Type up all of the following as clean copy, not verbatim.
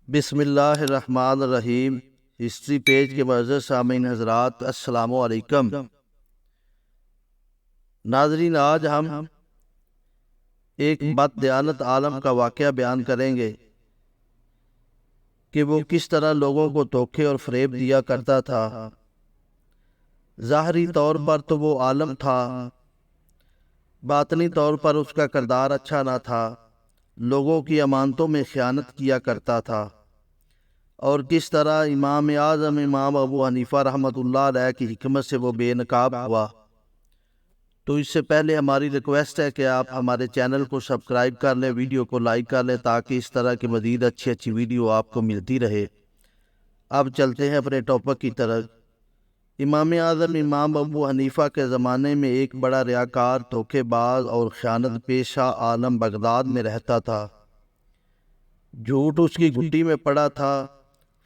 بسم اللہ الرحمن الرحیم۔ ہسٹری پیج کے معزز سامعین حضرات، السلام علیکم۔ ناظرین، آج ہم ایک بد دیانت عالم کا واقعہ بیان کریں گے کہ وہ کس طرح لوگوں کو دھوکے اور فریب دیا کرتا تھا۔ ظاہری طور پر تو وہ عالم تھا، باطنی طور پر اس کا کردار اچھا نہ تھا، لوگوں کی امانتوں میں خیانت کیا کرتا تھا، اور کس طرح امام اعظم امام ابو حنیفہ رحمۃ اللہ علیہ کی حکمت سے وہ بے نقاب ہوا۔ تو اس سے پہلے ہماری ریکویسٹ ہے کہ آپ ہمارے چینل کو سبسکرائب کر لیں، ویڈیو کو لائک کر لیں، تاکہ اس طرح کی مزید اچھی ویڈیو آپ کو ملتی رہے۔ اب چلتے ہیں اپنے ٹاپک کی طرف۔ امام اعظم امام ابو حنیفہ کے زمانے میں ایک بڑا ریاکار، دھوکے باز اور خیانت پیشہ عالم بغداد میں رہتا تھا۔ جھوٹ اس کی گھٹی میں پڑا تھا،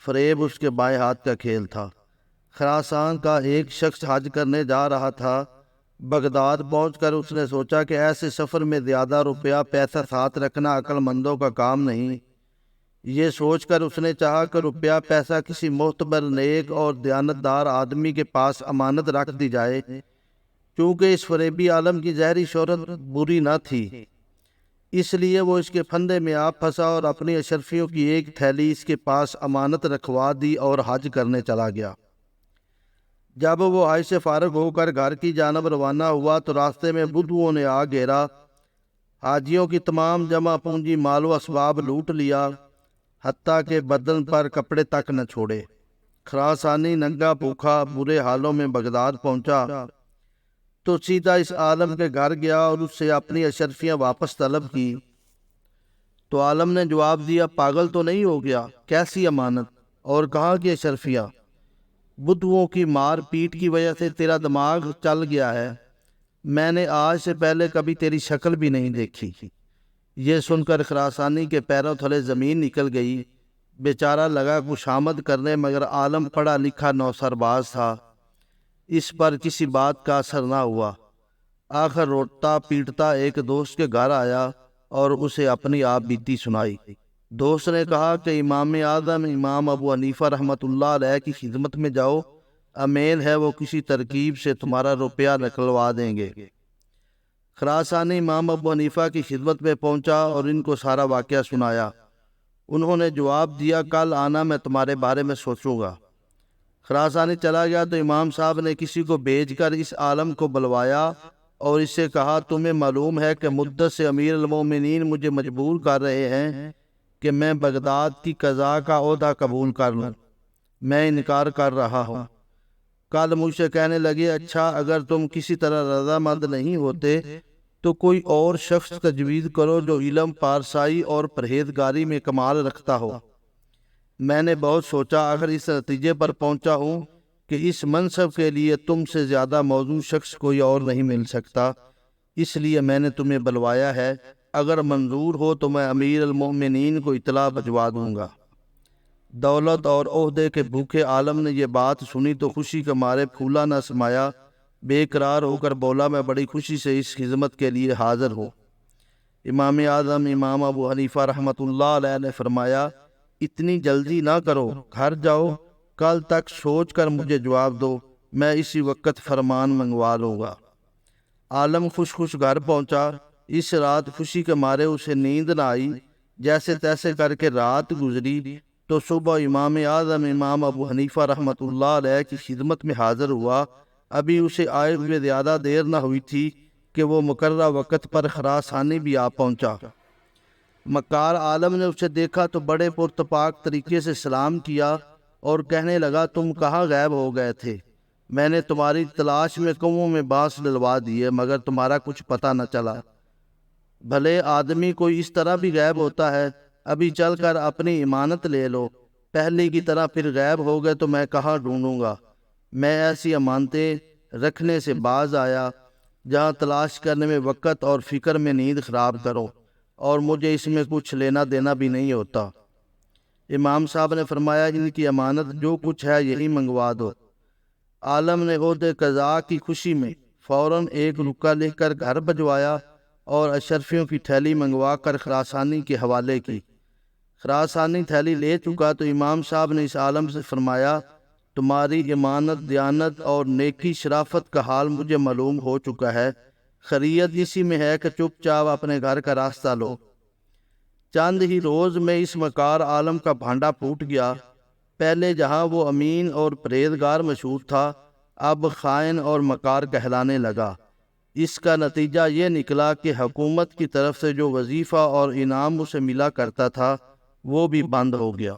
فریب اس کے بائیں ہاتھ کا کھیل تھا۔ خراسان کا ایک شخص حج کرنے جا رہا تھا۔ بغداد پہنچ کر اس نے سوچا کہ ایسے سفر میں زیادہ روپیہ پیسہ ساتھ رکھنا عقل مندوں کا کام نہیں۔ یہ سوچ کر اس نے چاہا کہ روپیہ پیسہ کسی معتبر، نیک اور دیانتدار آدمی کے پاس امانت رکھ دی جائے، کیونکہ اس فریبی عالم کی ظاہری شہرت بری نہ تھی۔ اس لیے وہ اس کے پھندے میں آپ پھنسا اور اپنی اشرفیوں کی ایک تھیلی اس کے پاس امانت رکھوا دی اور حج کرنے چلا گیا۔ جب وہ حج سے فارغ ہو کر گھر کی جانب روانہ ہوا تو راستے میں بدھوؤں نے آ گھیرا، حاجیوں کی تمام جمع پونجی مال و اسباب لوٹ لیا، حتیٰ کہ بدن پر کپڑے تک نہ چھوڑے۔ خراسانی ننگا بھوکھا برے حالوں میں بغداد پہنچا تو سیدھا اس عالم کے گھر گیا اور اس سے اپنی اشرفیاں واپس طلب کی۔ تو عالم نے جواب دیا، پاگل تو نہیں ہو گیا؟ کیسی امانت اور کہاں کی اشرفیاں؟ بدھوؤں کی مار پیٹ کی وجہ سے تیرا دماغ چل گیا ہے، میں نے آج سے پہلے کبھی تیری شکل بھی نہیں دیکھی۔ یہ سن کر خراسانی کے پیروں تلے زمین نکل گئی۔ بیچارہ لگا خوشامد کرنے، مگر عالم پڑھا لکھا نوسرباز تھا، اس پر کسی بات کا اثر نہ ہوا۔ آخر روتا پیٹتا ایک دوست کے گھر آیا اور اسے اپنی آپ بیتی سنائی۔ دوست نے کہا کہ امام اعظم امام ابو حنیفہ رحمۃ اللہ علیہ کی خدمت میں جاؤ، امید ہے وہ کسی ترکیب سے تمہارا روپیہ نکلوا دیں گے۔ خراسانی امام ابو حنیفہ کی خدمت میں پہنچا اور ان کو سارا واقعہ سنایا۔ انہوں نے جواب دیا، کل آنا، میں تمہارے بارے میں سوچوں گا۔ خراسانی چلا گیا تو امام صاحب نے کسی کو بھیج کر اس عالم کو بلوایا اور اس سے کہا، تمہیں معلوم ہے کہ مدت سے امیر المومنین مجھے مجبور کر رہے ہیں کہ میں بغداد کی قضاء کا عہدہ قبول کر لوں، میں انکار کر رہا ہوں۔ کل مجھ سے کہنے لگے، اچھا اگر تم کسی طرح رضامند نہیں ہوتے تو کوئی اور شخص تجویز کرو جو علم، پارسائی اور پرہیزگاری میں کمال رکھتا ہو۔ میں نے بہت سوچا، آخر اس نتیجے پر پہنچا ہوں کہ اس منصب کے لیے تم سے زیادہ موزوں شخص کوئی اور نہیں مل سکتا، اس لیے میں نے تمہیں بلوایا ہے۔ اگر منظور ہو تو میں امیر المومنین کو اطلاع بھجوا دوں گا۔ دولت اور عہدے کے بھوکے عالم نے یہ بات سنی تو خوشی کے مارے پھولا نہ سمایا، بے قرار ہو کر بولا، میں بڑی خوشی سے اس خدمت کے لیے حاضر ہوں۔ امام اعظم امام ابو حنیفہ رحمۃ اللہ علیہ نے فرمایا، اتنی جلدی نہ کرو، گھر جاؤ، کل تک سوچ کر مجھے جواب دو، میں اسی وقت فرمان منگوا لوں گا۔ عالم خوش گھر پہنچا۔ اس رات خوشی کے مارے اسے نیند نہ آئی۔ جیسے تیسے کر کے رات گزری تو صبح امام اعظم امام ابو حنیفہ رحمۃ اللہ علیہ کی خدمت میں حاضر ہوا۔ ابھی اسے آئے ہوئے زیادہ دیر نہ ہوئی تھی کہ وہ مقررہ وقت پر خراسانی بھی آ پہنچا۔ مکار عالم نے اسے دیکھا تو بڑے پرتپاک طریقے سے سلام کیا اور کہنے لگا، تم کہاں غائب ہو گئے تھے؟ میں نے تمہاری تلاش میں کنوؤں میں بانس ڈلوا دیے، مگر تمہارا کچھ پتہ نہ چلا۔ بھلے آدمی کوئی اس طرح بھی غائب ہوتا ہے، ابھی چل کر اپنی امانت لے لو، پہلے کی طرح پھر غائب ہو گئے تو میں کہاں ڈھونڈوں گا؟ میں ایسی امانتیں رکھنے سے باز آیا جہاں تلاش کرنے میں وقت اور فکر میں نیند خراب کرو، اور مجھے اس میں کچھ لینا دینا بھی نہیں ہوتا۔ امام صاحب نے فرمایا، ان کی امانت جو کچھ ہے یہی منگوا دو۔ عالم نے عہدے قضاء کی خوشی میں فوراً ایک رکا لکھ کر گھر بھجوایا اور اشرفیوں کی تھیلی منگوا کر خراسانی کے حوالے کی۔ خراسانی تھیلی لے چکا تو امام صاحب نے اس عالم سے فرمایا تمہاری امانت دیانت اور نیکی شرافت کا حال مجھے معلوم ہو چکا ہے، خیریت اسی میں ہے کہ چپ چاپ اپنے گھر کا راستہ لو۔ چند ہی روز میں اس مکار عالم کا بھانڈا پھوٹ گیا۔ پہلے جہاں وہ امین اور پرہیزگار مشہور تھا، اب خائن اور مکار کہلانے لگا۔ اس کا نتیجہ یہ نکلا کہ حکومت کی طرف سے جو وظیفہ اور انعام اسے ملا کرتا تھا وہ بھی بند ہو گیا۔